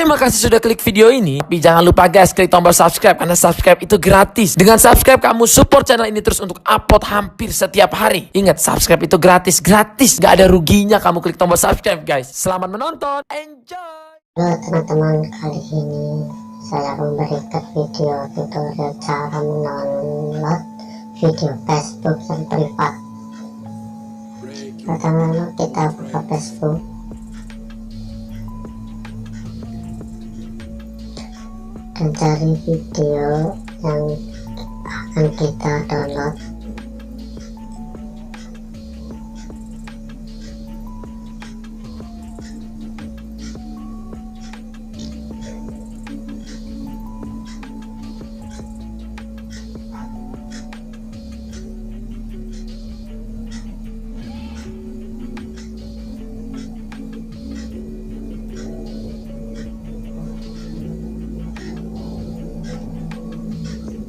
Terima kasih sudah klik video ini. Tapi jangan lupa guys, klik tombol subscribe karena subscribe itu gratis. Dengan subscribe kamu support channel ini terus untuk upload hampir setiap hari. Ingat, subscribe itu gratis. Gak ada ruginya kamu klik tombol subscribe guys. Selamat menonton. Enjoy. Halo teman-teman, kali ini saya memberikan video tutorial cara mendownload video Facebook yang privat. Pertama kita buka Facebook dan cari video yang akan kita download.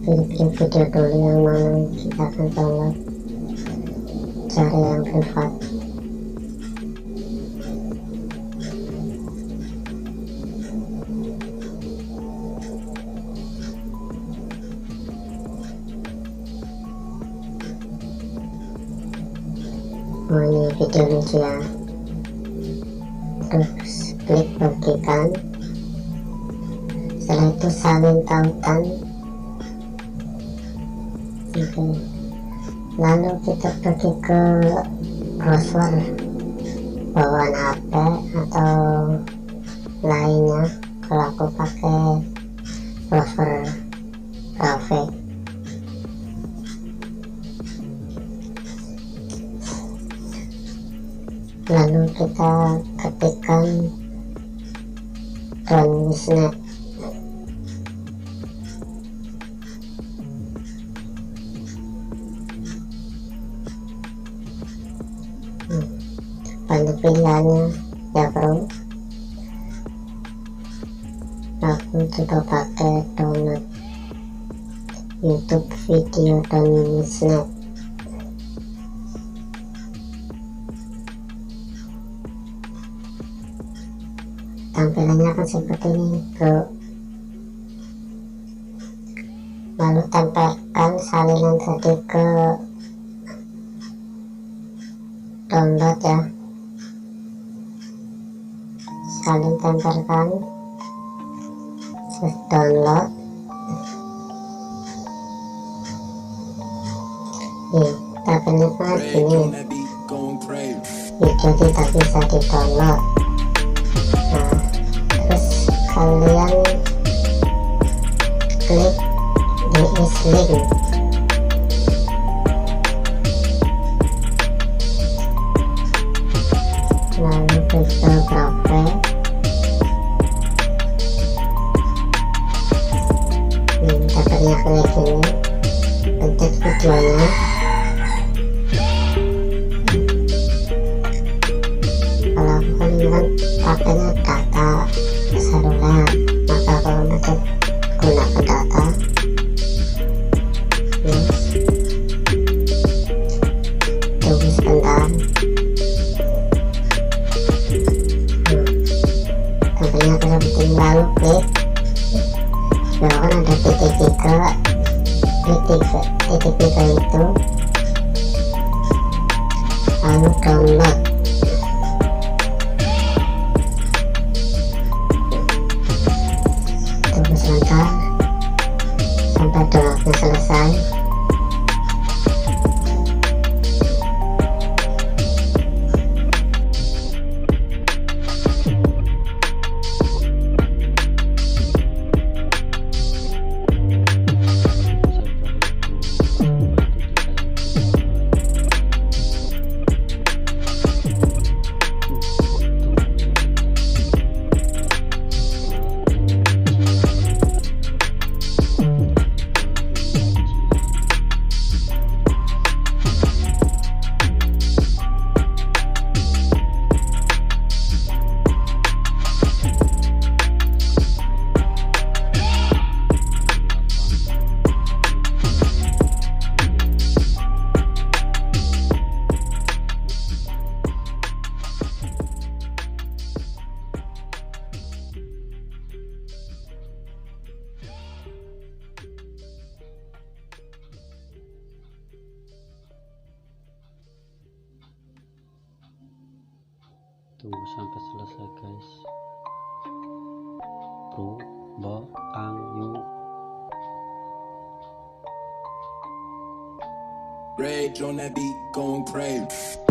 Pilih video dulu yang mana kita akan download, cari yang privat. Oh, ini video lucu ya, terus klik bagikan, setelah itu salin tautan. Oke. Lalu kita pergi ke browser bawaan HP atau lainnya. Kalau aku pakai browser Brave. Lalu kita ketikkan download. Banyak pilihannya ya bro. Aku coba pakai download YouTube video dan snap. Tampilannya akan seperti ini bro. Lalu tempelkan salinan tadi ke download ya, salin tempelkan, terus download. Nih, tabelnya kan gini, video tidak bisa di download. Nah, terus kalian klik this link. Lalu klik ke Brave. Dapatnya kayak gini, pencet videonya. Kalau aku kan pakainya data seluler, maka kalau nanti gunakan data. Tunggu sebentar. Tampilnya seperti lalu klik. Kan ada titik tiga itu, lalu download. Tunggu sebentar sampai downloadnya selesai. Tunggu sampai selesai guys. Bro, bo, ang, yu. Rage on that beat, going crazy.